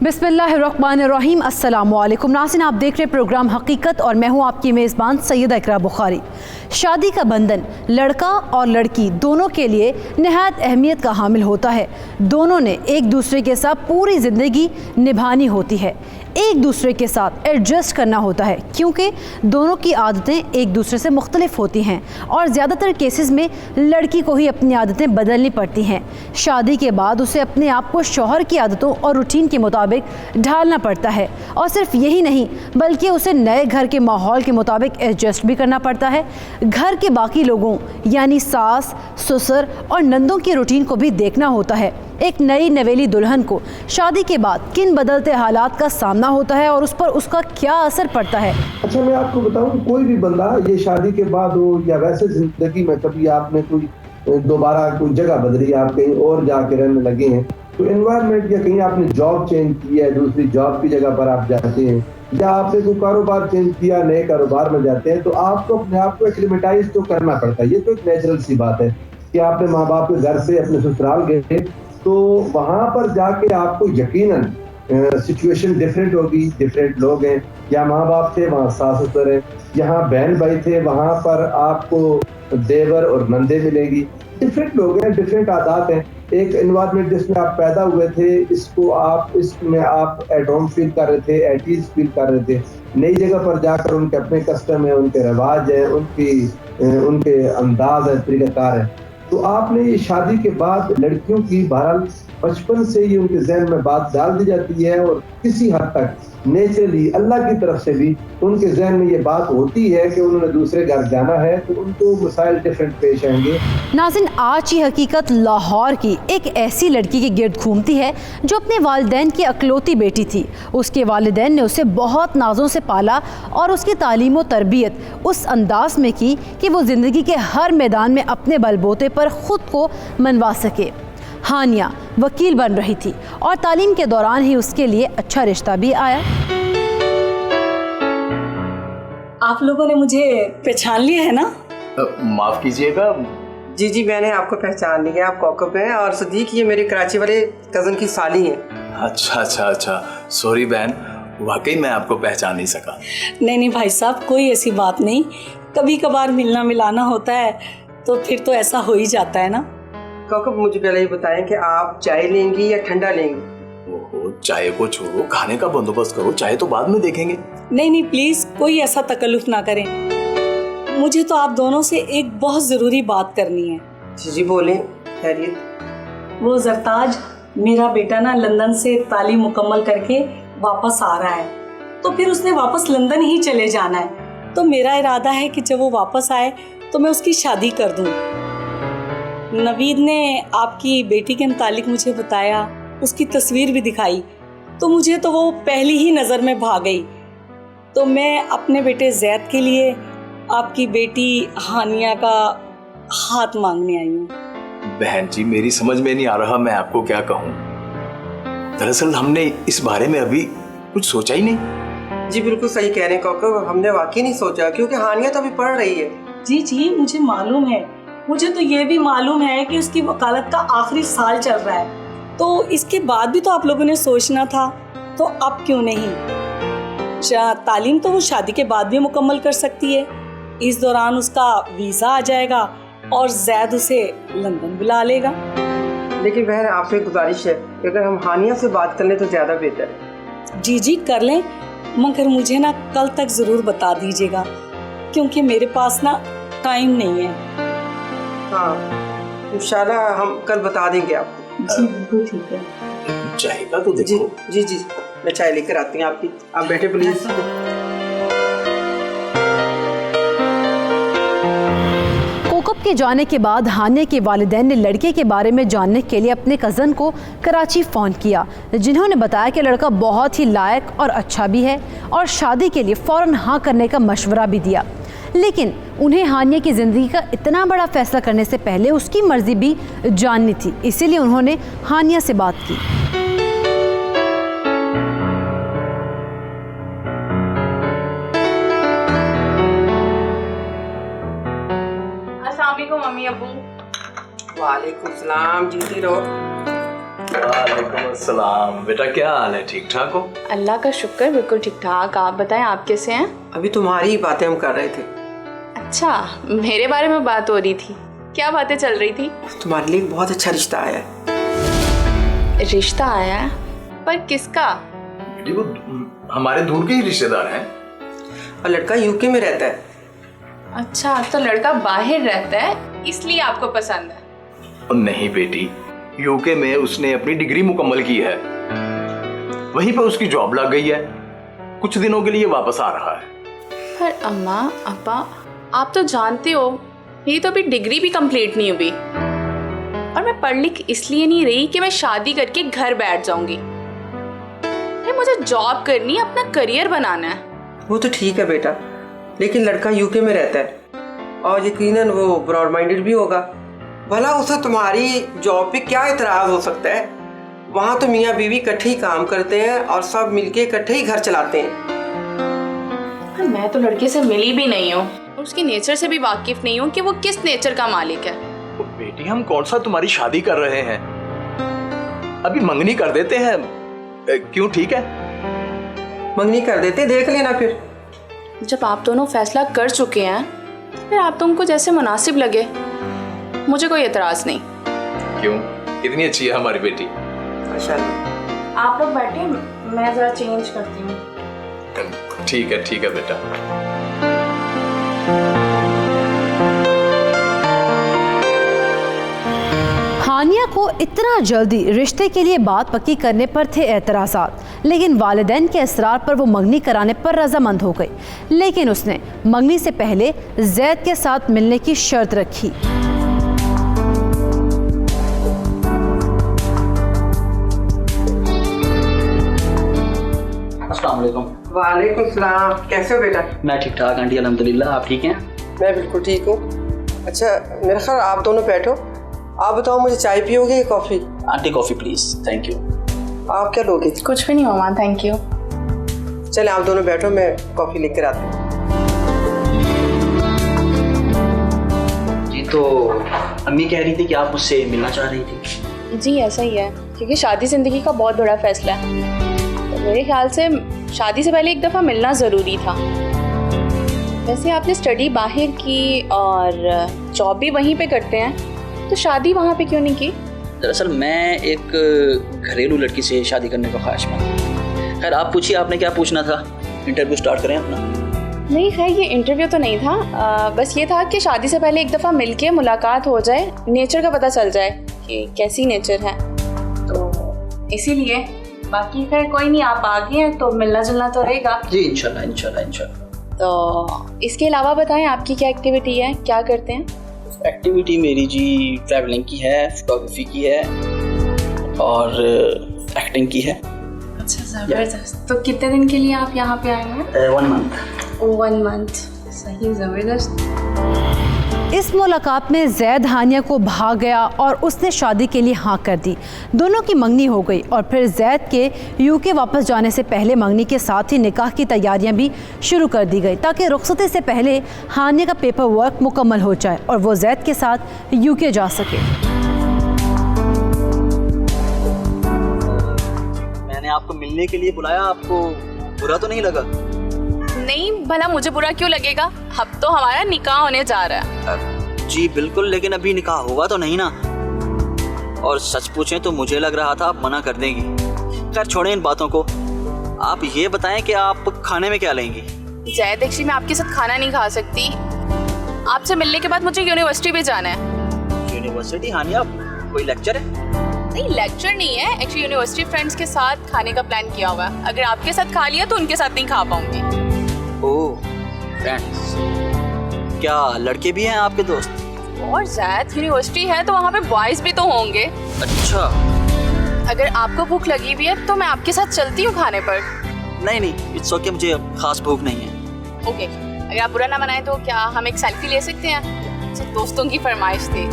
बिस्मिल्लाहिर्रहमानिर्रहीम। अस्सलामुअलैकुम नाज़रीन, आप देख रहे प्रोग्राम हकीकत और मैं हूं आपकी मेज़बान सैयदा इकरा बुखारी। शादी का बंधन लड़का और लड़की दोनों के लिए नहायत अहमियत का हामिल होता है। दोनों ने एक दूसरे के साथ पूरी ज़िंदगी निभानी होती है, एक दूसरे के साथ एडजस्ट करना होता है, क्योंकि दोनों की आदतें एक दूसरे से मुख्तलिफ होती हैं और ज़्यादातर केसेस में लड़की को ही अपनी आदतें बदलनी पड़ती हैं। शादी के बाद उसे अपने आप को शौहर की आदतों और रूटीन के मुताबिक ढालना पड़ता है, और सिर्फ यही नहीं बल्कि उसे नए घर के माहौल के मुताबिक एडजस्ट भी करना पड़ता है। घर के बाकी लोगों यानी सास, ससुर और नंदों की रूटीन को भी देखना होता है। एक नई नवेली दुल्हन को शादी के बाद किन बदलते हालात का सामना होता है और उस पर उसका क्या असर पड़ता है। अच्छा, मैं आपको बताऊं, कोई भी बंदा ये शादी के बाद हो या वैसे जिंदगी में कभी आपने कोई दोबारा कोई जगह बदली, आप कहीं और जाके रहने लगे हैं, तो एनवायरनमेंट या कहीं आपने जॉब चेंज की है, दूसरी जॉब की जगह पर आप जाते हैं या आपने कोई कारोबार चेंज किया, नए कारोबार में जाते हैं, तो आपको अपने आप को एक्लिमेटाइज तो करना पड़ता है। ये तो एक नेचुरल सी बात है कि आपने माँ बाप के घर से अपने ससुराल गए तो वहां पर जाके आपको यकीनन सिचुएशन डिफरेंट होगी, डिफरेंट लोग हैं, या माँ बाप थे वहाँ सास ससुर है, यहाँ बहन भाई थे वहां पर आपको देवर और नंदे मिलेगी, डिफरेंट लोग हैं, डिफरेंट आदत हैं। एक एनवायरनमेंट जिसमें आप पैदा हुए थे, इसमें आप एट होम फील कर रहे थे, एट ईज फील कर रहे थे। नई जगह पर जाकर उनके अपने कस्टम है, उनके रिवाज है, उनके अंदाज है, तरीक़ाकार है। तो आपने ये शादी के बाद लड़कियों की बहरहाल बचपन से ही उनके जहन में बात डाल दी जाती है और किसी हद तक नेचुरली अल्लाह की तरफ से भी उनके जहन में ये बात होती है कि उन्होंने दूसरे घर जाना है तो उनको मसाइल डिफरेंट पेश आएंगे। नाज़रीन, आज की हकीकत लाहौर की एक ऐसी लड़की के गिर्द घूमती है जो अपने वालिदैन की अकलौती बेटी थी। उसके वालिदैन ने उसे बहुत नाज़ों से पाला और उसकी तालीम व तरबियत उस अंदाज में की कि वो ज़िंदगी के हर मैदान में अपने बलबूते पर ख़ुद को मनवा सके। हानिया वकील बन रही थी और तालीम के दौरान ही उसके लिए अच्छा रिश्ता भी आया। आप लोगों ने मुझे पहचान लिया है ना? माफ कीजिएगा। जी, मैंने आपको पहचान लिया। आप कौकब हैं और सदीक ये मेरे कराची वाले कज़न की साली हैं। अच्छा, सॉरी बहन, वाकई मैं आपको पहचान नहीं सका। नहीं भाई साहब, कोई ऐसी बात नहीं, कभी कभार मिलना मिलाना होता है तो फिर तो ऐसा हो ही जाता है ना। कौकब, मुझे पहले ये बताएं कि आप चाय लेंगी या ठंडा लेंगी? ओहो, चाय को छोड़ो, खाने का बंदोबस्त करो, चाय तो बाद में देखेंगे। नहीं प्लीज, कोई ऐसा तकल्लुफ ना करें। मुझे तो आप दोनों से एक बहुत जरूरी बात करनी है। जी बोलें। खैरियत? वो जरताज, मेरा बेटा ना लंदन से तालीम मुकम्मल करके वापस आ रहा है, तो फिर उसने वापस लंदन ही चले जाना है। तो मेरा इरादा है कि जब वो वापस आए तो मैं उसकी शादी कर दूं। नवीद ने आपकी बेटी के मुतालिक मुझे बताया, उसकी तस्वीर भी दिखाई, तो मुझे तो वो पहली ही नज़र में भा गई। तो मैं अपने बेटे जैद के लिए आपकी बेटी हानिया का हाथ मांगने आई हूँ। बहन जी, मेरी समझ में नहीं आ रहा मैं आपको क्या कहूँ। दरअसल हमने इस बारे में अभी कुछ सोचा ही नहीं। जी बिल्कुल सही कह रहे हैं कौकब, हमने वाकई नहीं सोचा, क्योंकि हानिया तो अभी पढ़ रही है। जी मुझे मालूम है, मुझे तो ये भी मालूम है कि उसकी वकालत का आखिरी साल चल रहा है, तो इसके बाद भी तो आप लोगों ने सोचना था, तो अब क्यों नहीं? तालीम तो वो शादी के बाद भी मुकम्मल कर सकती है। इस दौरान उसका वीज़ा आ जाएगा और जैद उसे लंदन बुला लेगा। लेकिन बहन, आपसे गुजारिश है कि अगर हम हानिया से बात कर लें तो ज़्यादा बेहतर है। जी कर लें, मगर मुझे ना कल तक ज़रूर बता दीजिएगा, क्योंकि मेरे पास ना टाइम नहीं है। हाँ, इंशाल्लाह हम कल बता देंगे आपको। जी बिल्कुल ठीक है। चाय का तो देखो। जी, मैं चाय लेकर आती हूँ आपकी, आप बैठे प्लीज। कौकब के जाने के बाद हानिया के वालिदैन ने लड़के के बारे में जानने के लिए अपने कज़न को कराची फ़ोन किया, जिन्होंने बताया कि लड़का बहुत ही लायक और अच्छा भी है और शादी के लिए फ़ौरन हाँ करने का मशवरा भी दिया। लेकिन उन्हें हानिया की ज़िंदगी का इतना बड़ा फैसला करने से पहले उसकी मर्ज़ी भी जाननी थी, इसीलिए उन्होंने हानिया से बात की। अस्सलाम वालेकुम मम्मी अब्बू। वालेकुम सलाम, जीती रहो। वालेकुम अस्सलाम। बेटा क्या हाल है, ठीक ठाक हो? अल्लाह का शुक्र, बिल्कुल ठीक ठाक। आप बताएं, आप कैसे हैं? अभी तुम्हारी ही बातें हम कर रहे थे। अच्छा, मेरे बारे में बात हो रही थी? क्या बातें चल रही थी? तुम्हारे लिए एक बहुत अच्छा रिश्ता आया है। रिश्ता आया है? पर किसका? जी वो हमारे दूर के ही रिश्तेदार हैं। और लड़का यूके में रहता है। अच्छा, तो लड़का बाहर रहता है इसलिए आपको पसंद है? और नहीं बेटी, यूके में उसने अपनी डिग्री मुकम्मल की है, वहीं पर उसकी जॉब लग गई है, कुछ दिनों के लिए वापस आ रहा है। पर अम्मा अब्बा, आप तो जानते हो मेरी तो अभी डिग्री भी कंप्लीट नहीं हुई, और मैं पढ़ लिख इसलिए नहीं रही कि मैं शादी करके घर बैठ जाऊंगी। अरे मुझे जॉब करनी है, अपना करियर बनाना है। वो तो ठीक है बेटा, लेकिन लड़का यूके में रहता है और यकीनन वो ब्रॉड माइंडेड भी होगा। भला उसे तुम्हारी जॉब पे क्या इतराज हो सकता है? वहाँ तो मियाँ बीवी इकट्ठे ही काम करते हैं और सब मिलके इकट्ठे ही घर चलाते हैं। मैं तो लड़के से मिली भी नहीं हूँ, उसके नेचर से भी वाकिफ नहीं हूँ कि वो किस नेचर का मालिक है। तो बेटी हम कौन सा तुम्हारी शादी कर रहे हैं, अभी मंगनी कर देते हैं, क्यों? ठीक है, मंगनी कर देते, देख लेना फिर। जब आप दोनों फैसला कर चुके हैं फिर आप तुमको जैसे मुनासिब लगे, मुझे कोई एतराज नहीं। क्यों? कितनी अच्छी है हमारी बेटी। माशाल्लाह। आप लोग बैठे, मैं जरा चेंज करती हूँ। ठीक है बेटा। हानिया को इतना जल्दी रिश्ते के लिए बात पक्की करने पर थे एतराज़ात, लेकिन वालिदैन के असरार पर वो मंगनी कराने पर रजामंद हो गई। लेकिन उसने मंगनी से पहले जैद के साथ मिलने की शर्त रखी। अस्सलाम वालेकुम। वालेकुम सलाम। कैसे हो बेटा? मैं ठीक ठाक आंटी, अल्हम्दुलिल्लाह। आप ठीक हैं? मैं बिल्कुल ठीक हूँ। अच्छा मेरा ख्याल आप दोनों बैठो। आप बताओ, मुझे चाय पियोगे या coffee? Aunty coffee please, thank you. आप क्या लोगे? कुछ भी नहीं मामा, थैंक यू। चले आप दोनों बैठो, मैं कॉफ़ी लेकर आता हूँ। जी तो अम्मी कह रही थी कि आप मुझसे मिलना चाह रही थी। जी ऐसा ही है, क्योंकि शादी ज़िंदगी का बहुत बड़ा फैसला है, तो मेरे ख्याल से शादी से पहले एक दफ़ा मिलना ज़रूरी था। वैसे आपने स्टडी बाहर की और जॉब भी वहीं पे करते हैं, तो शादी वहाँ पे क्यों नहीं की? दरअसल मैं एक घरेलू लड़की से शादी करने का ख्वाहिशमंद हूँ। खैर आप पूछिए, आपने क्या पूछना था? इंटरव्यू स्टार्ट करें अपना? नहीं खैर, ये इंटरव्यू तो नहीं था, बस ये था कि शादी से पहले एक दफ़ा मिलके मुलाकात हो जाए, नेचर का पता चल जाए कि कैसी नेचर है, तो इसीलिए। बाकी खैर कोई नहीं, आप आ गए हैं तो मिलना जुलना तो रहेगा। जी इंशाल्लाह इंशाल्लाह इंशाल्लाह। तो इसके अलावा बताएं, आपकी क्या एक्टिविटी है, क्या करते हैं? एक्टिविटी मेरी जी ट्रैवलिंग की है, फोटोग्राफी की है और एक्टिंग की है। अच्छा ज़बरदस्त। तो कितने दिन के लिए आप यहाँ पे आए हैं? 1 मंथ। 1 मंथ, सही, ज़बरदस्त। इस मुलाकात में जैद हानिया को भाग गया और उसने शादी के लिए हाँ कर दी। दोनों की मंगनी हो गई और फिर जैद के यूके वापस जाने से पहले मंगनी के साथ ही निकाह की तैयारियां भी शुरू कर दी गई, ताकि रुखसती से पहले हानिया का पेपर वर्क मुकम्मल हो जाए और वो जैद के साथ यूके जा सके। मैंने आपको मिलने के लिए बुलाया, आपको बुरा तो नहीं लगा? नहीं, भला मुझे बुरा क्यों लगेगा? अब तो हमारा निकाह होने जा रहा है। जी बिल्कुल, लेकिन अभी निकाह होगा तो नहीं ना। और सच पूछें तो मुझे लग रहा था आप मना कर देंगी। खैर छोड़ें इन बातों को, आप ये बताएं कि आप खाने में क्या लेंगी? जैद एक्चुअली मैं आपके साथ खाना नहीं खा सकती, आपसे मिलने के बाद मुझे यूनिवर्सिटी भी जाना है। यूनिवर्सिटी? हानिया कोई लेक्चर है? नहीं लेक्चर नहीं है, एक्चुअली यूनिवर्सिटी फ्रेंड्स के साथ खाने का प्लान किया हुआ है। अगर आपके साथ खा लिया तो उनके साथ नहीं खा पाऊंगी। ओह फ्रेंड्स, क्या लड़के भी हैं आपके दोस्त? और ज़ैद यूनिवर्सिटी है तो वहाँ पे बॉयज़ भी तो होंगे। अच्छा। अगर आपको भूख लगी हुई है तो मैं आपके साथ चलती हूँ खाने पर। नहीं नहीं, इट्स ओके, मुझे खास भूख नहीं है। ओके, अगर आप बुरा ना मनाएं तो क्या हम एक सेल्फी ले सकते हैं? सिर्फ दोस्तों की फरमाइश थी।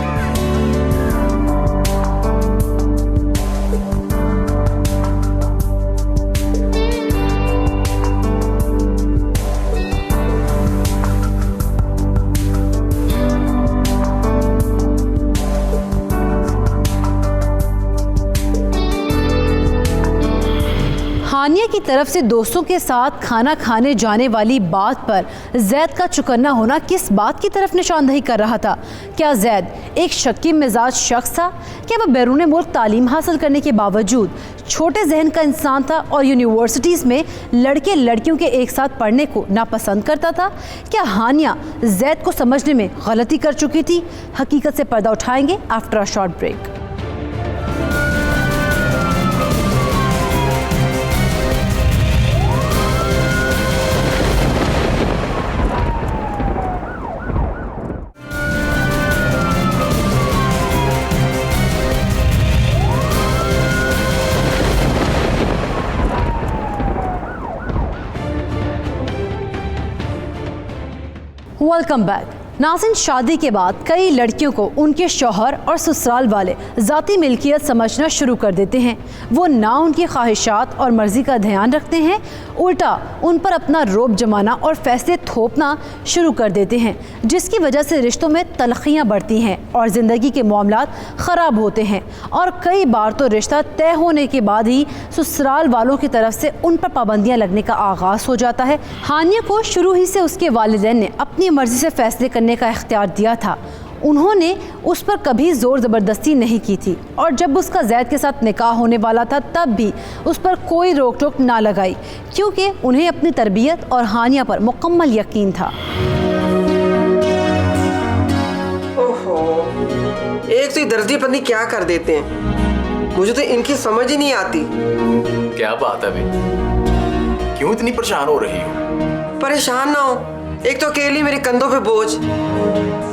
हानिया की तरफ से दोस्तों के साथ खाना खाने जाने वाली बात पर जैद का चुकन्ना होना किस बात की तरफ निशानदही कर रहा था? क्या जैद एक शक्की मिजाज शख्स था? क्या वह बैरून मुल्क तालीम हासिल करने के बावजूद छोटे जहन का इंसान था और यूनिवर्सिटीज़ में लड़के लड़कियों के एक साथ पढ़ने को नापसंद करता था? क्या हानिया जैद को समझने में गलती कर चुकी थी? हकीकत से पर्दा उठाएंगे after a short break. Welcome back. नाज़रीन, शादी के बाद कई लड़कियों को उनके शौहर और ससुराल वाले ज़ाती मिल्कियत समझना शुरू कर देते हैं। वो ना उनकी ख्वाहिशात और मर्ज़ी का ध्यान रखते हैं, उल्टा उन पर अपना रोब जमाना और फैसले थोपना शुरू कर देते हैं, जिसकी वजह से रिश्तों में तलखियाँ बढ़ती हैं और ज़िंदगी के मामलात ख़राब होते हैं। और कई बार तो रिश्ता तय होने के बाद ही ससुराल वालों की तरफ से उन पर पाबंदियाँ लगने का आगाज़ हो जाता है। हानिया को शुरू ही से उसके वालिदैन ने अपनी मर्ज़ी से फ़ैसले करने का इख्तियार दिया था। उन्होंने उस पर कभी ज़ोर ज़बरदस्ती नहीं की थी और जब उसका जैद के साथ निकाह होने वाला था तब भी उस पर कोई रोक टोक ना लगाई, क्योंकि उन्हें अपनी तरबियत और हानिया पर मुकम्मल यकीन था। ओहो, एक तो दर्जी पत्नी क्या कर देते हैं, मुझे तो इनकी समझ ही नहीं आती। क्या बात है भाई, क्यों इतनी परेशान हो रही हो? परेशान ना हो, एक तो अकेली मेरे कंधों पे बोझ,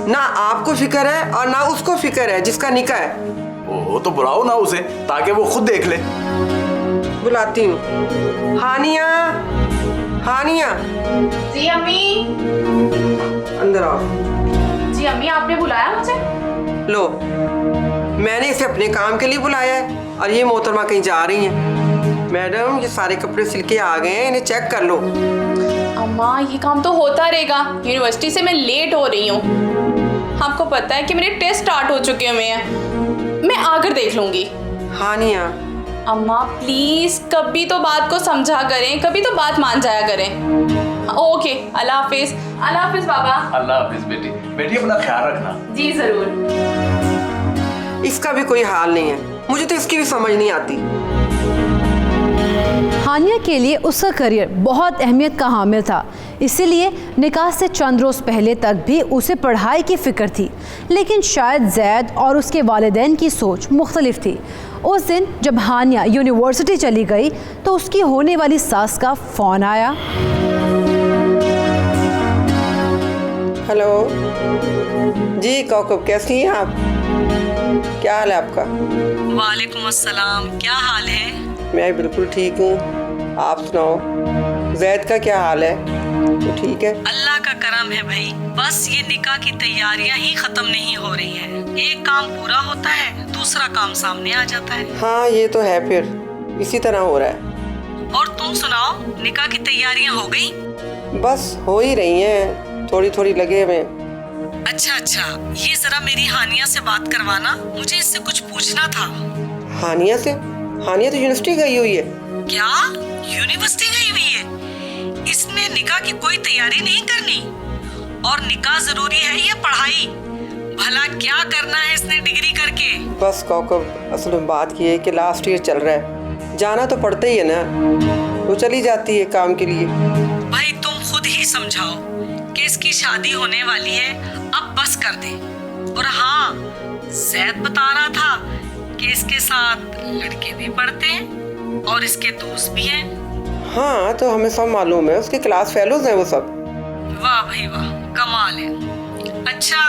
ना आपको फिक्र है और ना उसको फिक्र है जिसका निकाह है। ओहो, तो बुलाओ ना उसे ताकि वो खुद देख ले। बुलाती हूँ। हानिया, हानिया। जी अम्मी। अंदर आओ। जी अम्मी, आपने बुलाया मुझे? लो, मैंने इसे अपने काम के लिए बुलाया है और ये मोहतरमा कहीं जा रही हैं। मैडम, ये सारे कपड़े सिल के आ गए हैं, इन्हें चेक कर लो। अम्मा, ये काम तो होता रहेगा, यूनिवर्सिटी से मैं लेट हो रही हूँ। आपको पता है कि मेरे टेस्ट स्टार्ट हो चुके हुए हैं, मैं आकर देख लूँगी। हानिया। अम्मा प्लीज़, कभी तो बात को समझा करें, कभी तो बात मान जाया करें। ओके, अल्लाह हाफिज़। अल्लाह हाफिज़ बाबा। अल्लाह हाफिज़ बेटी। बेटी अपना ख्याल रखना। जी ज़रूर। इसका भी कोई हाल नहीं है, मुझे तो इसकी भी समझ नहीं आती। हानिया के लिए उसका करियर बहुत अहमियत का हामिल था, इसीलिए निकाह से चंद रोज़ पहले तक भी उसे पढ़ाई की फ़िक्र थी। लेकिन शायद जैद और उसके वालिदैन की सोच मुख्तलिफ थी। उस दिन जब हानिया यूनिवर्सिटी चली गई तो उसकी होने वाली सास का फ़ोन आया। हेलो जी कौकब, कैसी हैं आप? क्या हाल है आपका? वालेकुम अस्सलाम, क्या हाल है? मैं बिल्कुल ठीक हूँ, आप सुनाओ। जैद का क्या हाल है? तो ठीक है? अल्लाह का करम है भाई, बस ये निकाह की तैयारियां ही खत्म नहीं हो रही हैं। एक काम पूरा होता है, दूसरा काम सामने आ जाता है। हाँ, ये तो है, फिर इसी तरह हो रहा है। और तुम सुनाओ, निकाह की तैयारियां हो गई? बस हो ही रही हैं, थोड़ी थोड़ी लगे हुए। अच्छा, ये जरा मेरी हानिया से बात करवाना, मुझे इससे कुछ पूछना था। हानिया से? हानिया तो यूनिवर्सिटी गई हुई है। क्या यूनिवर्सिटी गई हुई है? इसने निकाह की कोई तैयारी नहीं करनी? और निकाह जरूरी है या पढ़ाई? भला क्या करना है इसने डिग्री करके? बस कौकब, असल में बात ये है कि लास्ट ईयर चल रहा है, जाना तो पड़ता ही है ना, वो चली जाती है काम के लिए। भाई तुम खुद ही समझाओ कि इसकी शादी होने वाली है, अब बस कर दे। और हाँ, जैद बता रहा था कि इसके साथ लड़के भी पढ़ते हैं और इसके दोस्त भी हैं। हाँ, तो हमें सब मालूम है, उसके क्लास फेलोज हैं वो सब। वाह भाई वाह, कमाल है। अच्छा,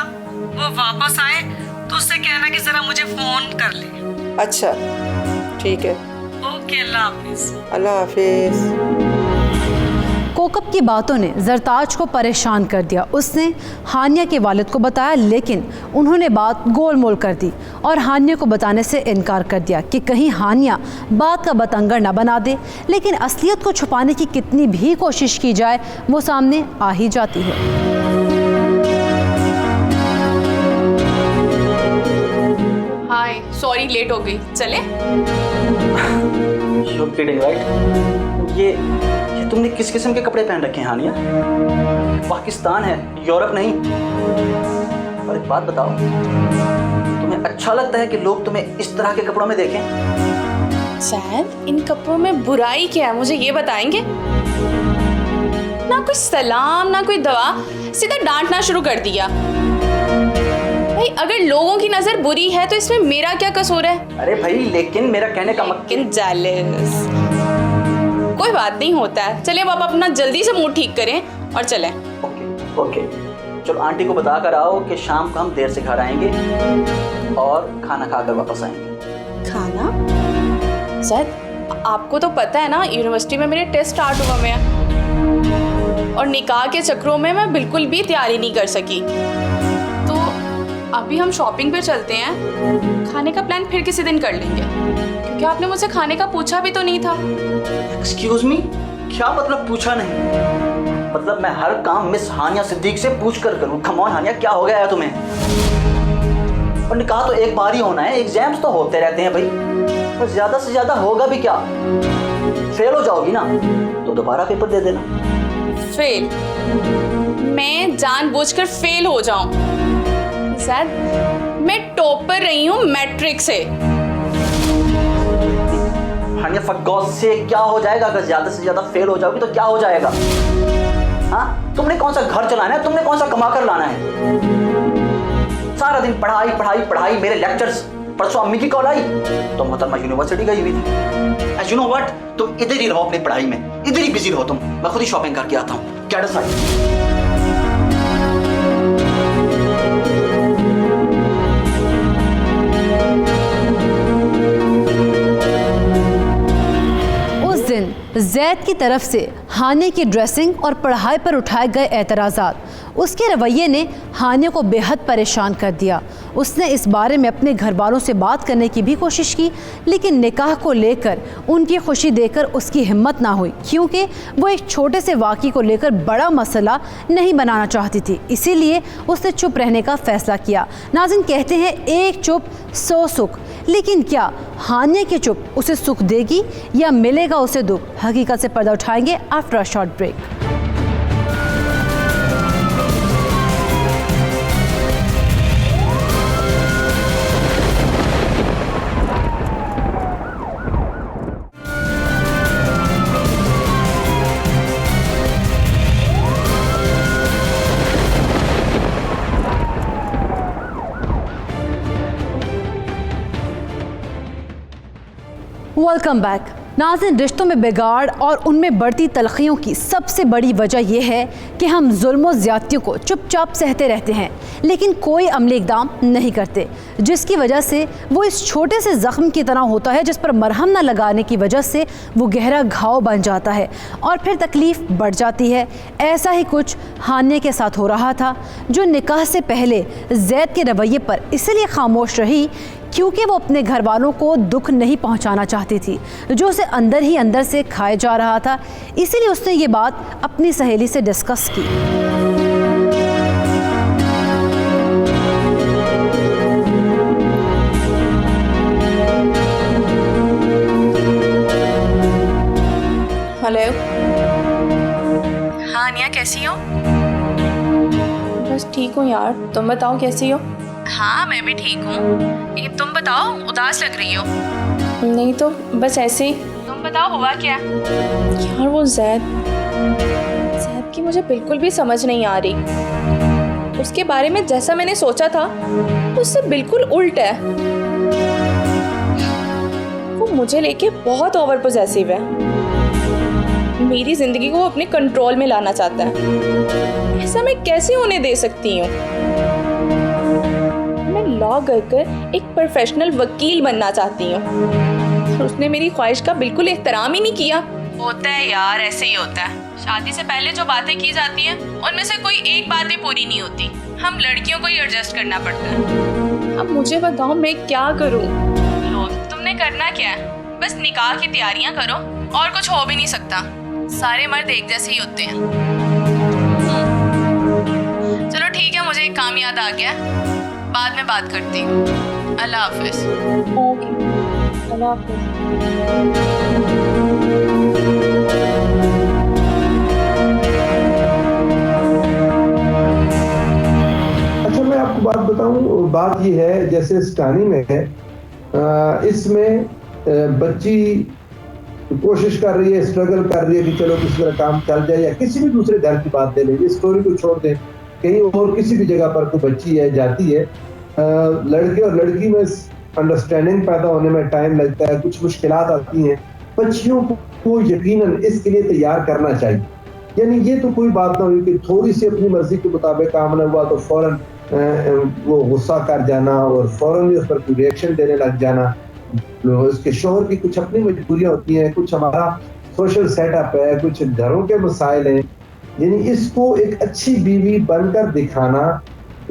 वो वापस आए तो उससे कहना कि जरा मुझे फोन कर ले। अच्छा, ठीक है। ओके, अल्लाह हाफिज। अल्लाह हाफिज। कोकब की बातों ने जरताज को परेशान कर दिया। उसने हानिया के वालिद को बताया, लेकिन उन्होंने बात गोल मोल कर दी और हानिया को बताने से इनकार कर दिया कि कहीं हानिया बात का बतंगर न बना दे। लेकिन असलियत को छुपाने की कितनी भी कोशिश की जाए, वो सामने आ ही जाती है। हाय, सॉरी लेट हो गई, चले? You're kidding, right? ये तुमने किस किस्म के कपड़े पहन रखे हैं हानिया? पाकिस्तान है, यूरोप नहीं। और एक बात बताओ, तुम्हें अच्छा लगता है कि लोग तुम्हें इस तरह के कपड़ों में देखें? शायद इन कपड़ों में बुराई क्या है, मुझे ये बताएंगे? ना कोई सलाम ना कोई दवा, सीधा डांटना शुरू कर दिया। भाई अगर लोगों की नजर बुरी है तो इसमें मेरा क्या कसूर है? अरे भाई लेकिन मेरा कहने का लेकिन जेलस, कोई बात नहीं होता है। चलिए अब आप अपना जल्दी से मूड ठीक करें और चलें। ओके, चलो आंटी को बता कर आओ कि शाम को हम देर से घर आएंगे और खाना खाकर वापस आएंगे। खाना? शायद आपको तो पता है ना, यूनिवर्सिटी में मेरे टेस्ट स्टार्ट हुआ मैं, और निकाह के चक्रों में मैं बिल्कुल भी तैयारी नहीं कर सकी। तो अभी हम शॉपिंग पे चलते हैं, खाने का प्लान फिर किसी दिन कर लेंगे, क्योंकि आपने मुझसे खाने का पूछा भी तो नहीं था। एक्सक्यूज मी, क्या मतलब पूछा नहीं? मतलब मैं हर काम मिस हानिया सिद्दीक से पूछ कर करूं? कम ऑन हानिया, क्या हो गया है तुम्हें? और निकाह तो एक बार ही होना है, एग्जाम्स तो होते रहते हैं भाई, और ज्यादा से ज्यादा होगा भी क्या? फेल हो जाओगी ना तो दोबारा पेपर दे देना। फेल? मैं जानबूझकर फेल हो जाऊं? शायद मैं टॉपर रही हूं मैट्रिक से। हानिया फॉर गॉड से क्या हो जाएगा अगर ज्यादा से ज्यादा फेल हो जाओगी तो क्या हो जाएगा? हाँ, तुमने कौन सा घर चलाना है, तुमने कौन सा कमा कर लाना है? सारा दिन पढ़ाई पढ़ाई पढ़ाई, मेरे लेक्चर्स। परसों अम्मी की कॉल आई तो मोहतरमा यूनिवर्सिटी गई हुई थी। यू नो व्हाट, तुम इधर ही रहो अपनी पढ़ाई में, इधर ही बिजी रहो तुम, मैं खुद ही शॉपिंग करके आता हूँ। क्या डिसाइड? जैद की तरफ से हानिया की ड्रेसिंग और पढ़ाई पर उठाए गए एतराज़ात, उसके रवैये ने हानिया को बेहद परेशान कर दिया। उसने इस बारे में अपने घर वालों से बात करने की भी कोशिश की, लेकिन निकाह को लेकर उनकी खुशी देखकर उसकी हिम्मत ना हुई, क्योंकि वो एक छोटे से वाक़ई को लेकर बड़ा मसला नहीं बनाना चाहती थी। इसीलिए उसने चुप रहने का फ़ैसला किया। नाज़रीन, कहते हैं एक चुप 100 सुख, लेकिन क्या हानिया की चुप उसे सुख देगी या मिलेगा उसे दुख? हकीकत से पर्दा उठाएंगे after a short break. Welcome back. नाज़रीन, रिश्तों में बिगाड़ और उनमें बढ़ती तलखियों की सबसे बड़ी वजह यह है कि हम जुल्म और ज़्यादतियों को चुपचाप सहते रहते हैं, लेकिन कोई अमली इक़दाम नहीं करते, जिसकी वजह से वो इस छोटे से ज़ख्म की तरह होता है जिस पर मरहम न लगाने की वजह से वो गहरा घाव बन जाता है और फिर तकलीफ़ बढ़ जाती है। ऐसा ही कुछ हानिया के साथ हो रहा था, जो निकाह से पहले जैद के रवैये पर इसलिए खामोश रही क्योंकि वो अपने घर वालों को दुख नहीं पहुंचाना चाहती थी, जो उसे अंदर ही अंदर से खाए जा रहा था। इसीलिए उसने ये बात अपनी सहेली से डिस्कस की। हेलो। हाँ हानिया, कैसी हो? बस ठीक हूँ यार, तुम बताओ कैसी हो? हाँ मैं भी ठीक हूँ, लेकिन तुम बताओ, उदास लग रही हो। नहीं तो बस ऐसे ही। तुम बताओ हुआ क्या? यार वो जैद की मुझे बिल्कुल भी समझ नहीं आ रही। उसके बारे में जैसा मैंने सोचा था उससे बिल्कुल उल्ट है। वो मुझे लेके बहुत ओवर पॉसेसिव है, मेरी जिंदगी को वो अपने कंट्रोल में लाना चाहता है। ऐसा मैं कैसे उन्हें दे सकती हूँ? मैं लॉ कर एक प्रोफेशनल वकील बनना चाहती हूँ, उसने मेरी ख्वाहिश का बिल्कुल एहतराम ही नहीं किया। होता है यार, ऐसे ही होता है। शादी से पहले जो बातें की जाती हैं उनमें से कोई एक बात भी पूरी नहीं होती। हम लड़कियों को ही एडजस्ट करना पड़ता है। अब मुझे बताओ मैं क्या करूँ? लो, तुमने करना क्या है? बस निकाह की तैयारियां करो, और कुछ हो भी नहीं सकता। सारे मर्द एक जैसे ही होते हैं। चलो ठीक है, मुझे एक काम याद आ गया, बाद में बात करती हूँ। अल्लाह हाफिज। ओके, अल्लाह हाफिज। अच्छा, मैं आपको बात बताऊं, बात ये है जैसे इस कहानी में है, इसमें बच्ची कोशिश कर रही है, स्ट्रगल कर रही है कि चलो किसी तरह काम चल जाए, या किसी भी दूसरे घर की बात ले लें, इस स्टोरी को छोड़ दें, कहीं और किसी भी जगह पर कोई बच्ची है जाती है, लड़के और लड़की में अंडरस्टैंडिंग पैदा होने में टाइम लगता है, कुछ मुश्किलात आती हैं, बच्चियों को यकीनन इसके लिए तैयार करना चाहिए। यानी ये तो कोई बात ना हुई कि थोड़ी सी अपनी मर्जी के मुताबिक काम न हुआ तो फौरन वो गुस्सा कर जाना और फौरन ही उस पर कोई रिएक्शन देने लग जाना। उसके शोहर की कुछ अपनी मजबूरियां होती हैं, कुछ हमारा सोशल सेटअप है, कुछ घरों के मसाइल हैं, यानी इसको एक अच्छी बीवी बनकर दिखाना,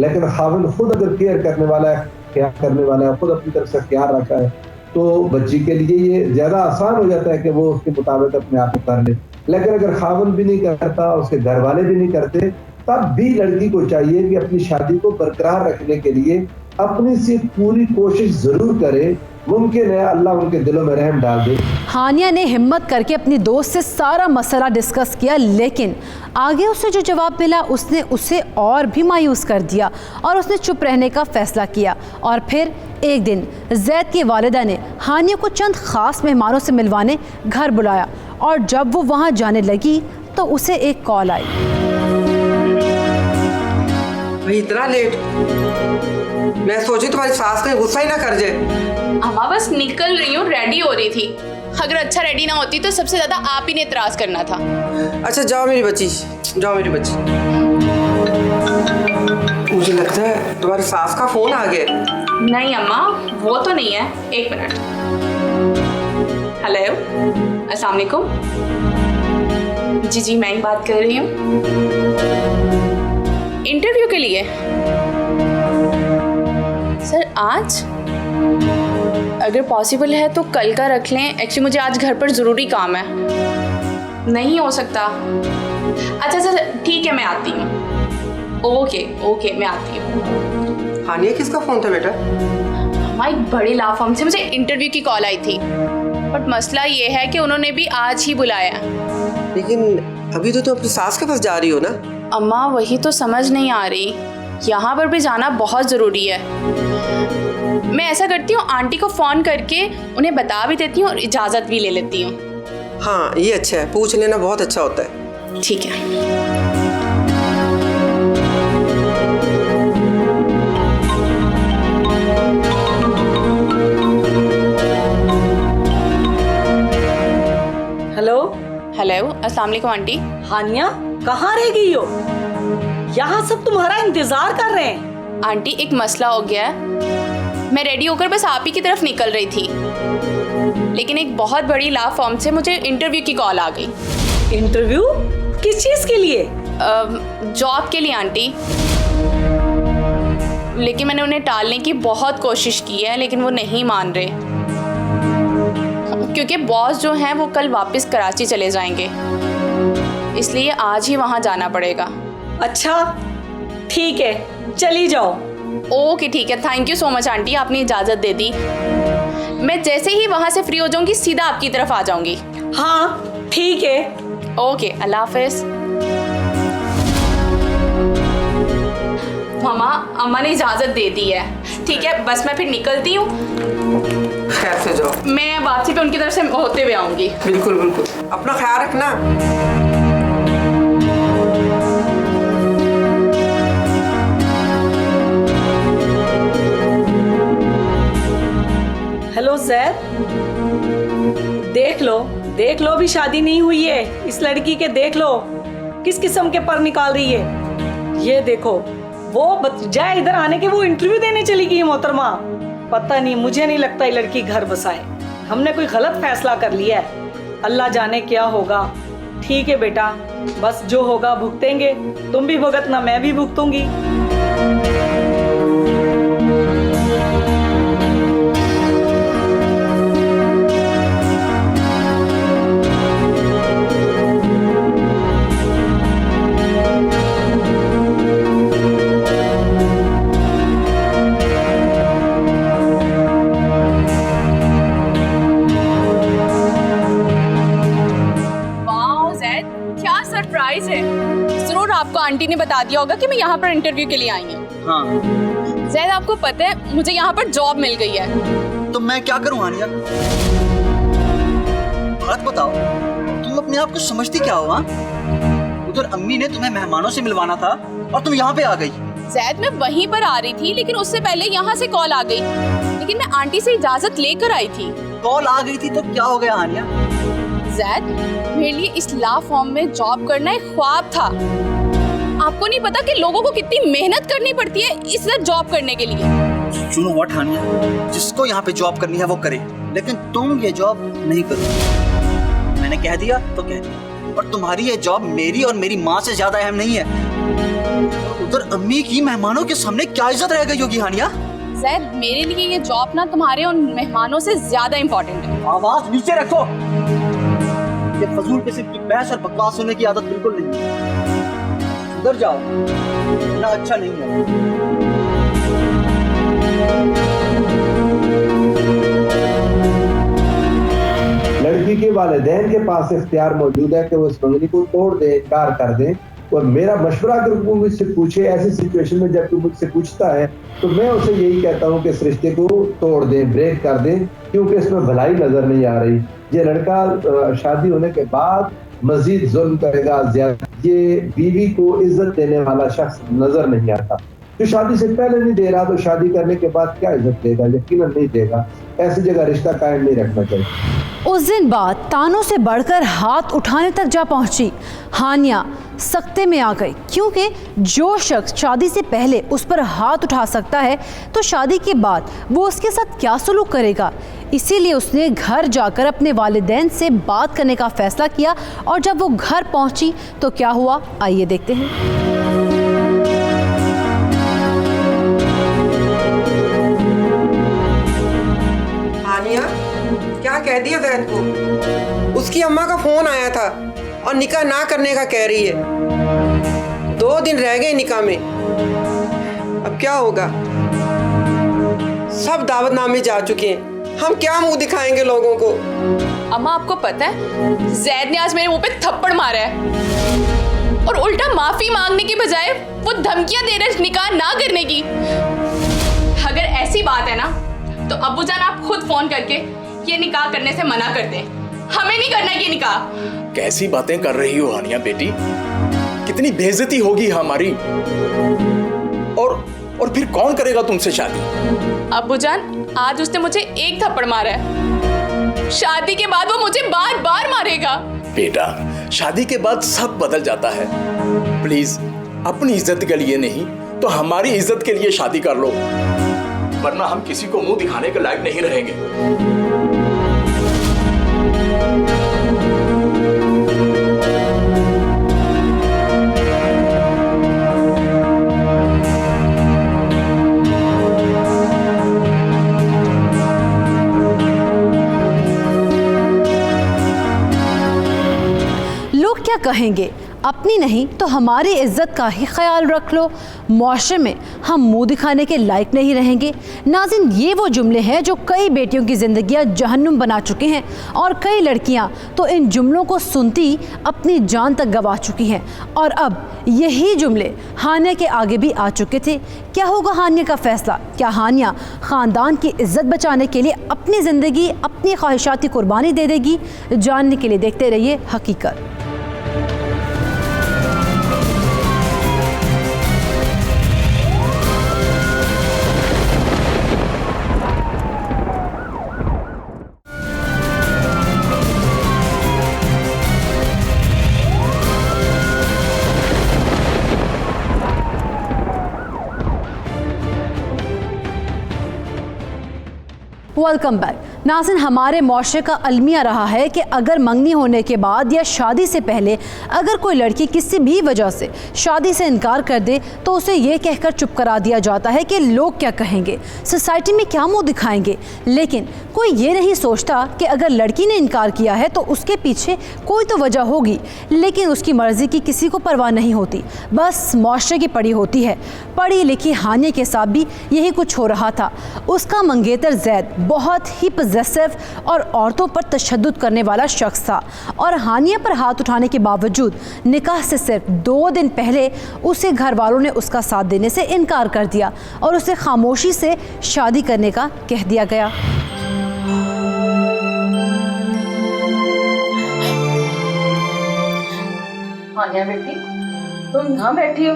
लेकिन खाविंद खुद अगर केयर करने वाला है, ख्याल करने वाला है, खुद अपनी तरफ से ख्याल रखा है, तो बच्ची के लिए ये ज्यादा आसान हो जाता है कि वो उसके मुताबिक अपने आप को कर ले। लेकिन अगर खाविंद भी नहीं करता, उसके घर वाले भी नहीं करते, तब भी लड़की को चाहिए कि अपनी शादी को बरकरार रखने के लिए अपनी से पूरी कोशिश जरूर करे। मुमकिन है अल्लाह उनके दिलों में रहम डाल दे। हानिया ने हिम्मत करके अपनी दोस्त से सारा मसला डिस्कस किया, लेकिन आगे उसे जो जवाब मिला उसने उसे और भी मायूस कर दिया और उसने चुप रहने का फैसला किया। और फिर एक दिन जैद की वालिदा ने हानिया को चंद ख़ास मेहमानों से मिलवाने घर बुलाया, और जब वो वहाँ जाने लगी तो उसे एक कॉल आई। भाई इतना लेट? मैं सोची तुम्हारी सास कहीं गुस्सा ही ना कर जाए। अम्मा बस निकल रही हूँ, रेडी हो रही थी। अगर अच्छा रेडी ना होती तो सबसे ज्यादा आप ही ने इतराज करना था। अच्छा जाओ मेरी बच्ची, जाओ मेरी बच्ची। मुझे लगता है तुम्हारी सास का फोन आ गया। नहीं अम्मा, वो तो नहीं है। एक मिनट। हेलो, अस्सलाम वालेकुम। जी जी, मैं ही बात कर रही हूँ। इंटरव्यू के लिए सर आज अगर पॉसिबल है तो कल का रख लें। एक्चुअली मुझे आज घर पर ज़रूरी काम है। नहीं हो सकता? अच्छा अच्छा ठीक है, मैं आती हूँ। ओके ओके, मैं आती हूँ। हानिया किसका फ़ोन था बेटा? हमारी बड़ी लॉ फर्म से मुझे इंटरव्यू की कॉल आई थी, बट मसला ये है कि उन्होंने भी आज ही बुलाया। लेकिन अभी तो तुम अपनी सास के पास जा रही हो ना? अम्मा वही तो समझ नहीं आ रही, यहाँ पर भी जाना बहुत ज़रूरी है। मैं ऐसा करती हूँ, आंटी को फ़ोन करके उन्हें बता भी देती हूँ और इजाज़त भी ले लेती हूँ। हाँ ये अच्छा है, पूछ लेना बहुत अच्छा होता है। ठीक है। हेलो हेलो, अस्सलाम वालेकुम आंटी। हानिया, कहाँ रह गई हो? यहाँ सब तुम्हारा इंतजार कर रहे हैं। आंटी एक मसला हो गया है, मैं रेडी होकर बस आप ही की तरफ निकल रही थी, लेकिन एक बहुत बड़ी लॉ फर्म से मुझे इंटरव्यू की कॉल आ गई। इंटरव्यू? किस चीज के लिए? जॉब के लिए आंटी। लेकिन मैंने उन्हें टालने की बहुत कोशिश की है, लेकिन वो नहीं मान रहे, क्योंकि बॉस जो हैं वो कल वापस कराची चले जाएंगे, इसलिए आज ही वहाँ जाना पड़ेगा। अच्छा ठीक है, चली जाओ। ओके ठीक है, thank you so much aunty, आपने इजाज़त दे दी। मैं जैसे ही वहाँ से फ्री हो जाऊँगी सीधा आपकी तरफ आ जाऊँगी। हाँ ठीक है। ओके, अल्लाह हाफिज़। मामा, अम्मा ने इजाज़त दे दी है। ठीक है, बस मैं फिर निकलती हूँ। खैर से जाओ। मैं वापसी पे उनकी तरफ से होते हुए आऊँगी। बिल्कुल बिल्कुल, अपना ख्याल रखना। हेलो जैद, देख लो भी शादी नहीं हुई है इस लड़की के। देख लो किस किस्म के पर निकाल रही है। ये देखो, वो बजाय इधर आने के वो इंटरव्यू देने चली गई मोहतरमा। पता नहीं, मुझे नहीं लगता ये लड़की घर बसाए। हमने कोई गलत फैसला कर लिया है, अल्लाह जाने क्या होगा। ठीक है बेटा, बस जो होगा भुगतेंगे। तुम भी भुगतना, मैं भी भुगतूंगी। ने बता दिया होगा कि मैं यहाँ पर इंटरव्यू के लिए आई हूँ। हाँ, जैद आपको पता है मुझे यहाँ पर जॉब मिल गई है। तो मैं क्या करूँ हानिया? बात बताओ, तुम अपने आप को समझती क्या हो? हाँ, उधर अम्मी ने तुम्हें मेहमानों से मिलवाना था और तुम यहाँ पे आ गई। जैद मैं वहीं पर आ रही थी, लेकिन उससे पहले यहाँ से कॉल आ गई, लेकिन मैं आंटी से इजाजत लेकर आई थी। कॉल आ गई थी तो क्या हो गया हानिया? जैद मेरे लिए इस लॉ फॉर्म में जॉब करना एक ख्वाब था। आपको नहीं पता कि लोगों को कितनी मेहनत करनी पड़ती है इस जॉब करने के लिए। सुनो व्हाट हानिया, जिसको यहाँ पे जॉब करनी है वो करे, लेकिन तुम ये जॉब नहीं करो। मैंने कह दिया तो कह दिया, और तुम्हारी ये जॉब मेरी और मेरी माँ से ज्यादा अहम नहीं है। उधर अम्मी की मेहमानों के सामने क्या इज्जत रह गई होगी हानिया? जैद मेरे लिए ये जॉब ना तुम्हारे उन मेहमानों से ज्यादा इम्पोर्टेंट है। आवाज नीचे रखो। ये फजूल किस्म की बहस और बकवास सुनने की आदत बिल्कुल नहीं है। उधर जाओ, ना अच्छा नहीं है। लड़की के वालिदैन के पास इख्तियार मौजूद है कि वो इस मंगनी को तोड़ दे, इनकार कर दें। और मेरा मशवरा अगर वो मुझसे पूछे ऐसी सिचुएशन में, जब कोई मुझसे पूछता है, तो मैं उसे यही कहता हूँ कि इस रिश्ते को तोड़ दें, ब्रेक कर दें, क्योंकि इसमें भलाई नजर नहीं आ रही। ये लड़का शादी होने के बाद मजीद जुल्म करेगा, ज्यादा। ये बीवी को इज्जत देने वाला शख्स नजर नहीं आता। जो शादी से पहले नहीं दे रहा तो शादी करने के बाद क्या इज्जत देगा? यकीनन नहीं देगा। ऐसी जगह रिश्ता कायम नहीं रखना चाहिए। उस दिन बात तानों से बढ़कर हाथ उठाने तक जा पहुंची। हानिया सख्ते में आ गई, क्योंकि जो शख्स शादी से पहले उस पर हाथ उठा सकता है तो शादी के बाद वो उसके साथ क्या सलूक करेगा। इसीलिए उसने घर जाकर अपने वालिदैन से बात करने का फैसला किया। और जब वो घर पहुंची तो क्या हुआ, आइए देखते हैं। हानिया क्या कह दिया जैद को? उसकी अम्मा का फोन आया था और निकाह ना करने का कह रही है। 2 दिन रह गए निकाह में, अब क्या होगा? सब दावतनामे जा चुके हैं, हम क्या मुंह दिखाएंगे लोगों को? अम्मा आपको पता है जैद ने आज मेरे मुंह पे थप्पड़ मारा है, और उल्टा माफी मांगने की बजाय वो धमकियां दे रहे निकाह ना करने की। अगर ऐसी बात है ना तो अब्बूजान आप खुद फोन करके ये निकाह करने से मना कर दें। हमें नहीं करना ये निकाह। कैसी बातें कर रही हो हानिया बेटी? कितनी बेइज्जती होगी हमारी। और फिर कौन करेगा तुमसे शादी? अब्बूजान आज उसने मुझे एक थप्पड़ मारा है, शादी के बाद वो मुझे बार बार मारेगा। बेटा, शादी के बाद सब बदल जाता है। प्लीज अपनी इज्जत के लिए नहीं तो हमारी इज्जत के लिए शादी कर लो, वरना हम किसी को मुंह दिखाने के लायक नहीं रहेंगे। लोग क्या कहेंगे, अपनी नहीं तो हमारी इज्जत का ही ख्याल रख लो। मुआशरे में हम मुंह दिखाने के लायक नहीं रहेंगे। नाज़रीन, ये वो जुमले हैं जो कई बेटियों की ज़िंदगियां जहन्नुम बना चुके हैं, और कई लड़कियां तो इन जुमलों को सुनती अपनी जान तक गंवा चुकी हैं। और अब यही जुमले हानिया के आगे भी आ चुके थे। क्या होगा हानिया का फैसला? क्या हानिया ख़ानदान की इज्जत बचाने के लिए अपनी ज़िंदगी, अपनी ख्वाहिशात की कुर्बानी दे देगी? जानने के लिए देखते रहिए हकीकत। Welcome back. नाज़रीन, हमारे मुआशरे का अलमिया रहा है कि अगर मंगनी होने के बाद या शादी से पहले अगर कोई लड़की किसी भी वजह से शादी से इनकार कर दे तो उसे ये कहकर चुप करा दिया जाता है कि लोग क्या कहेंगे, सोसाइटी में क्या मुंह दिखाएंगे। लेकिन कोई ये नहीं सोचता कि अगर लड़की ने इनकार किया है तो उसके पीछे कोई तो वजह होगी, लेकिन उसकी मर्ज़ी की किसी को परवाह नहीं होती, बस मुआशरे की पड़ी होती है। पढ़ी लिखी हानिया के साथ भी यही कुछ हो रहा था। उसका मंगेतर जैद बहुत ही पजेसिव और औरतों पर तशद्दुद करने वाला शख्स था और हानिया पर हाथ उठाने के बावजूद निकाह से सिर्फ 2 दिन पहले उसे घर वालों ने उसका साथ देने से इनकार कर दिया और उसे खामोशी से शादी करने का कह दिया गया। हानिया बेटी, तुम यहाँ बैठी हो,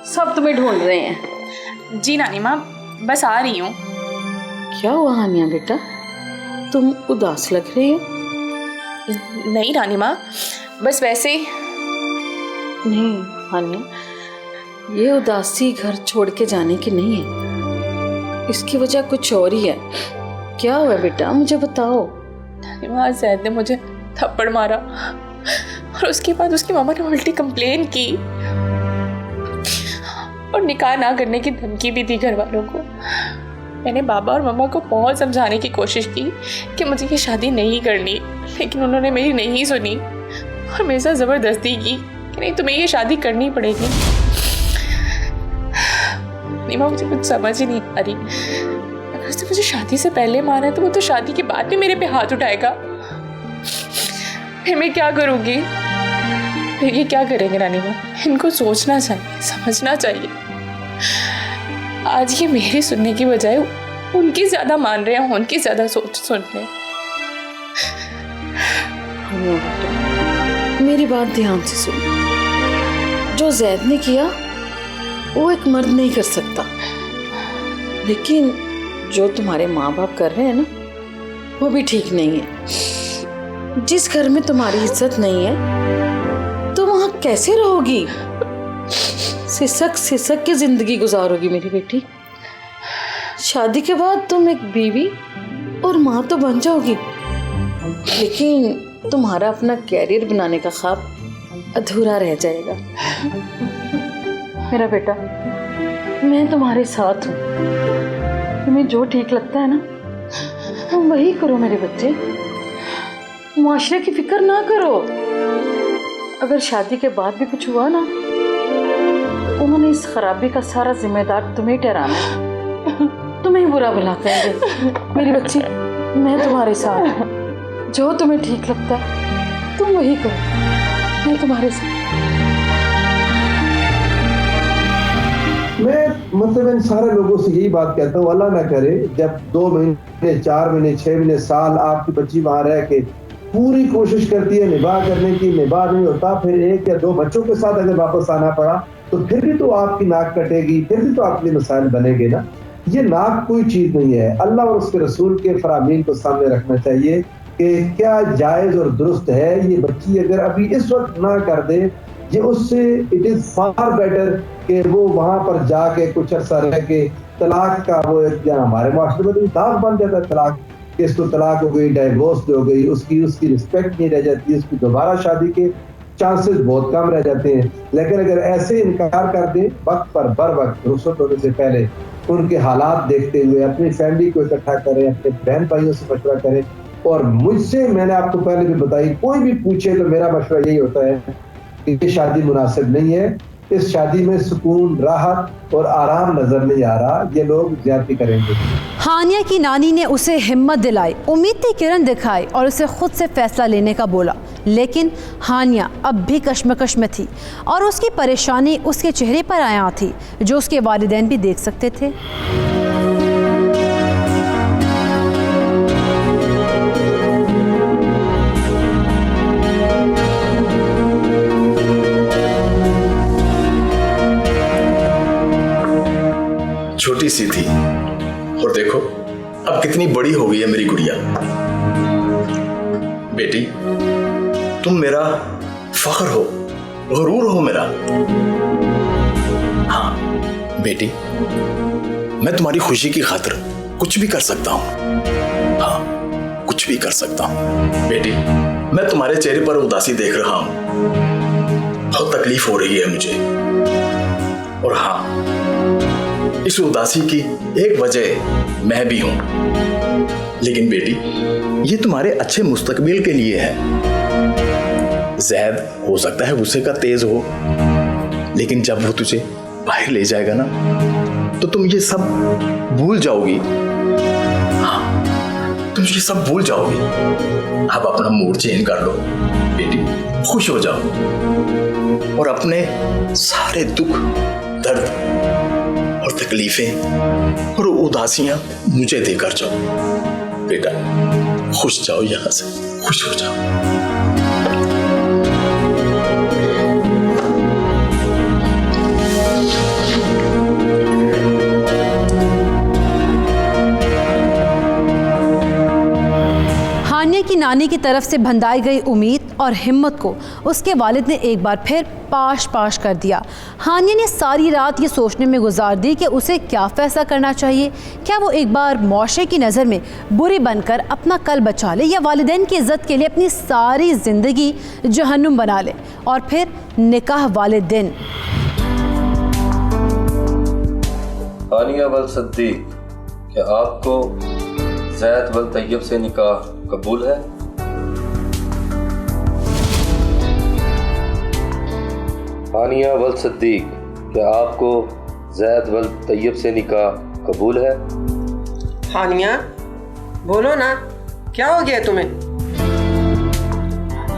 सब तुम्हें ढूंढ रहे हैं। जी नानी माँ, बस आ रही हूँ। क्या हुआ हानिया बेटा, तुम उदास लग रही हो? नहीं नानी माँ, बस वैसे ही। नहीं हानिया, ये उदासी घर छोड़ के जाने की नहीं है, इसकी वजह कुछ और ही है। क्या हुआ बेटा, मुझे बताओ। नानी माँ, जैद ने मुझे थप्पड़ मारा और उसके बाद उसकी मामा ने उल्टी कंप्लेन की और निकाह ना करने की धमकी भी दी घर वालों को। मैंने बाबा और मम्मा को बहुत समझाने की कोशिश की कि मुझे ये शादी नहीं करनी, लेकिन उन्होंने मेरी नहीं सुनी और मेरे साथ ज़बरदस्ती की कि नहीं, तुम्हें ये शादी करनी पड़ेगी। नीमा, मुझे कुछ समझ ही नहीं आ रही। अगर उसने मुझे शादी से पहले मारा है तो वो तो शादी के बाद भी मेरे पे हाथ उठाएगा। फिर मैं क्या करूँगी? फिर ये क्या करेंगे नानी माँ? इनको सोचना चाहिए, समझना चाहिए। आज ये मेरी सुनने की बजाय उनकी ज्यादा मान रहे हैं, उनकी ज्यादा सोच सुन रहे हैं। मेरी बात ध्यान से सुन। जो जैद ने किया वो एक मर्द नहीं कर सकता, लेकिन जो तुम्हारे माँ बाप कर रहे हैं ना, वो भी ठीक नहीं है। जिस घर में तुम्हारी इज्जत नहीं है तो वहां कैसे रहोगी? सिसक सिसक के जिंदगी गुजारोगी मेरी बेटी। शादी के बाद तुम एक बीवी और माँ तो बन जाओगी, लेकिन तुम्हारा अपना कैरियर बनाने का ख्वाब अधूरा रह जाएगा। मेरा बेटा, मैं तुम्हारे साथ हूँ। तुम्हें जो ठीक लगता है ना, तुम वही करो मेरे बच्चे। मुआशरे की फिक्र ना करो। अगर शादी के बाद भी कुछ हुआ ना, उन्होंने इस खराबी का सारा जिम्मेदार तुम्हें ठहराना है। तुम्हें बुरा भला कहेंगे। मेरी बच्ची, मैं तुम्हारे साथ हूँ। जो तुम्हें ठीक लगता है तुम वही करो। मैं तुम्हारे साथ। मैं मतलब इन सारे लोगों से यही बात कहता हूँ, अल्लाह ना करे जब 2 महीने 4 महीने 6 महीने साल आपकी बच्ची वहां रह के पूरी कोशिश करती है निबाह करने की, निबाह नहीं होता, फिर 1 या 2 बच्चों के साथ अगर वापस आना पड़ा तो फिर भी तो आपकी नाक कटेगी, फिर भी तो आपके लिए मसाइल बनेंगे ना। ये नाक कोई चीज नहीं है। अल्लाह और उसके रसूल के फरामीन को सामने रखना चाहिए कि क्या जायज और दुरुस्त है। ये बच्ची अगर अभी इस वक्त ना कर दे, ये उससे इट इज फार बेटर कि वो वहां पर जाके कुछ अर्सा रह के तलाक का वो हमारे माशरे में तो दाग बन जाता है तलाक कि इसको तलाक हो गई, डाइवोर्स हो गई, उसकी रिस्पेक्ट नहीं रह जाती, उसकी दोबारा शादी के चांसेस बहुत कम रह जाते हैं। लेकिन अगर ऐसे इनकार कर दे वक्त पर बर वक्त रुखसत होने से पहले, उनके हालात देखते हुए अपनी फैमिली को इकट्ठा करें, अपने बहन भाइयों से मशवरा करें। और मुझसे, मैंने आपको पहले भी बताई, कोई भी पूछे तो मेरा मशवरा यही होता है कि ये शादी मुनासिब नहीं है, इस शादी में सुकून, राहत और आराम नजर नहीं आ रहा, ये लोग ज्यादती करेंगे। हानिया की नानी ने उसे हिम्मत दिलाई, उम्मीद की किरण दिखाई और उसे खुद से फैसला लेने का बोला। लेकिन हानिया अब भी कश्मकश में थी और उसकी परेशानी उसके चेहरे पर आया थी, जो उसके वालिदैन भी देख सकते थे। छोटी सी थी और देखो अब कितनी बड़ी हो गई है मेरी गुड़िया। बेटी, तुम मेरा फख्र हो, गुरूर हो मेरा। हाँ बेटी, मैं तुम्हारी खुशी की खातिर कुछ भी कर सकता हूँ। हाँ, कुछ भी कर सकता हूँ। बेटी, मैं तुम्हारे चेहरे पर उदासी देख रहा हूँ, बहुत तकलीफ हो रही है मुझे। और हाँ, इस उदासी की एक वजह मैं भी हूं। लेकिन बेटी, ये तुम्हारे अच्छे मुस्तकबिल के लिए है। ज़ैद हो सकता है गुस्से का तेज हो, लेकिन जब वो तुझे बाहर ले जाएगा ना, तो तुम ये सब भूल जाओगी। हाँ, तुम ये सब भूल जाओगे। अब अपना मूड चेंज कर लो बेटी, खुश हो जाओ और अपने सारे दुख, दर्द और तकलीफें और उदासियां मुझे देकर जाओ। बेटा खुश जाओ, यहां से खुश हो जाओ। हानिया की नानी की तरफ से बंधाई गई उम्मीद और हिम्मत को उसके वालिद ने एक बार फिर पाश पाश कर दिया। हानिया ने सारी रात ये सोचने में गुजार दी कि उसे क्या फ़ैसला करना चाहिए। क्या वो एक बार मौशरे की नज़र में बुरी बनकर अपना कल बचा ले, या वालिदैन की इज़्ज़त के लिए अपनी सारी ज़िंदगी जहन्नुम बना ले और फिर निकाह वाले दिन। हानिया वल सद्दीक, क्या आपको ज़ैद वल तैयब से निकाह कबूल है? हानिया वल सद्दीक, क्या आपको ज़ैद वल तैयब से निकाह कबूल है? हानिया बोलो ना, क्या हो गया तुम्हें?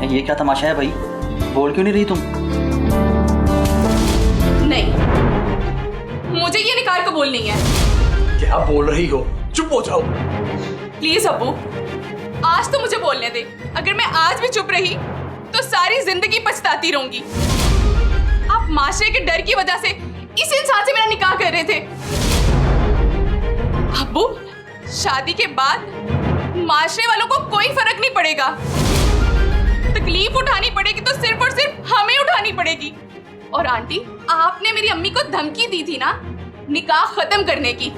ये क्या तमाशा है भाई, बोल क्यों नहीं रही तुम? नहीं, मुझे ये निकाह कबूल नहीं है। क्या बोल रही हो? चुप हो जाओ। प्लीज अब्बू, आज तो मुझे बोलने दे। अगर मैं आज भी चुप रही तो सारी जिंदगी पछताती रहूंगी। आप माशरे के डर की वजह से इस इंसान से मेरा निकाह कर रहे थे। अब्बू, शादी के बाद माशरे वालों को कोई फर्क नहीं पड़ेगा। तकलीफ उठानी पड़ेगी तो सिर्फ और सिर्फ हमें उठानी पड़ेगी। और आंटी, आपने मेरी अम्मी को धमकी दी थी ना निकाह खत्म करने की।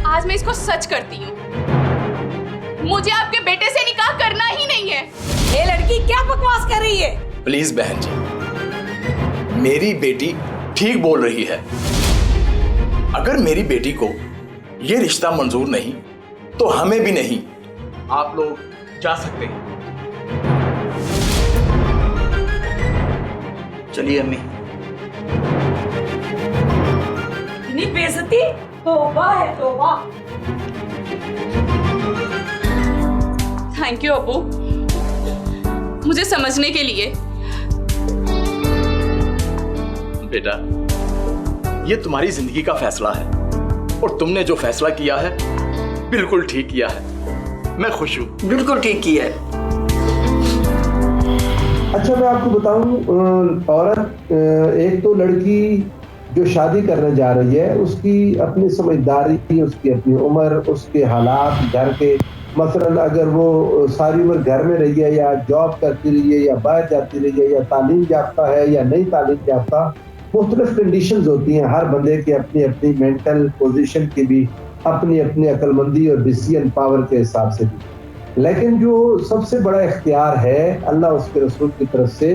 आज मैं इसको सच करती हूँ, मुझे आपके बेटे से निकाह करना ही नहीं है। ये लड़की क्या बकवास कर रही है? प्लीज बहन जी, मेरी बेटी ठीक बोल रही है। अगर मेरी बेटी को ये रिश्ता मंजूर नहीं तो हमें भी नहीं। आप लोग जा सकते हैं। चलिए अम्मी। इतनी बेइज्जती, तौबा है तौबा। थैंक यू अब्बू, मुझे समझने के लिए। बेटा, ये तुम्हारी जिंदगी का फैसला है और तुमने जो फैसला किया है बिल्कुल ठीक किया है। मैं खुश हूँ। बिल्कुल ठीक किया है। अच्छा, मैं आपको बताऊं, औरत, एक तो लड़की जो शादी करने जा रही है उसकी अपनी समझदारी, उसकी अपनी उम्र, उसके हालात घर के, मसलन अगर वो सारी उम्र घर में रही है या जॉब करती रही है या बाहर जाती रही है या तालीम याफ्ता है या नहीं तालीम याफ्ता, मुख्तलिफ कंडीशंस होती हैं। हर बंदे की अपनी अपनी मेंटल पोजीशन की भी अपनी अपनी अक्लमंदी और डिसीजन पावर के हिसाब से भी। लेकिन जो सबसे बड़ा इख्तियार है अल्लाह उसके रसूल की तरफ से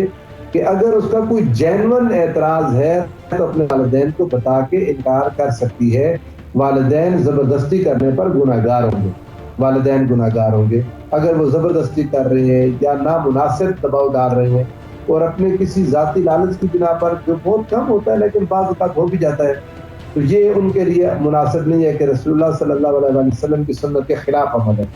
कि अगर उसका कोई जेन्युइन एतराज़ है तो अपने वालिदैन को बता के इनकार कर सकती है। वालिदैन ज़बरदस्ती करने पर गुनाहगार होंगे, वालिदैन गुनाहगार होंगे। अगर वो ज़बरदस्ती कर रहे हैं या नामुनासिब दबाव डाल रहे हैं और अपने किसी ज़ाती लालच की बिना पर, जो बहुत कम होता है लेकिन बाज़ औक़ात हो भी जाता है, तो ये उनके लिए मुनासिब नहीं है कि रसूलुल्लाह सल्लल्लाहु अलैहि वसल्लम की सुन्नत के खिलाफ अमल है।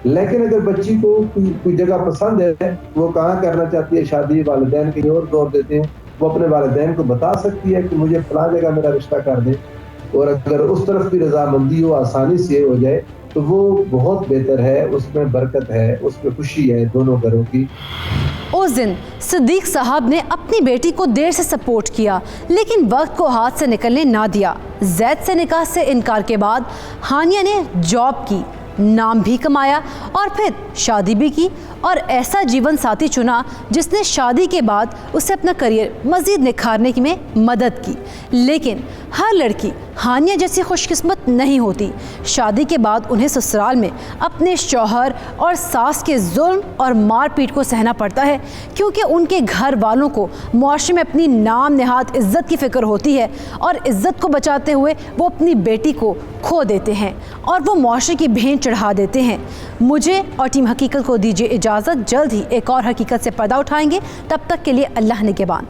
लेकिन अगर बच्ची को कोई जगह पसंद है, वो कहाँ करना चाहती है शादी, वालिदैन की ओर जोर देते हैं, वो अपने वालिदैन को बता सकती है कि मुझे फलां जगह मेरा रिश्ता कर दें। और अगर उस तरफ की रजामंदी हो, आसानी से हो जाए, तो वो बहुत बेहतर है, उसमें बरकत है, उसमें खुशी है दोनों घरों की। उस दिन सिद्दीक साहब ने अपनी बेटी को देर से सपोर्ट किया, लेकिन वक्त को हाथ से निकलने ना दिया। जैद से निकाह से इनकार के बाद हानिया ने जॉब की, नाम भी कमाया और फिर शादी भी की और ऐसा जीवन साथी चुना जिसने शादी के बाद उसे अपना करियर मज़ीद निखारने में मदद की। लेकिन हर लड़की हानिया जैसी खुशकिस्मत नहीं होती। शादी के बाद उन्हें ससुराल में अपने शौहर और सास के जुल्म और मारपीट को सहना पड़ता है, क्योंकि उनके घर वालों को मुआशरे में अपनी नाम नहाद इज़्ज़त की फ़िक्र होती है और इज़्ज़त को बचाते हुए वो अपनी बेटी को खो देते हैं और वो मुआशरे की भेंट चढ़ा देते हैं। मुझे और टीम हकीकत को दीजिए इजाज़त। जल्द ही एक और हकीकत से पर्दा उठाएंगे। तब तक के लिए अल्लाह निगहबान।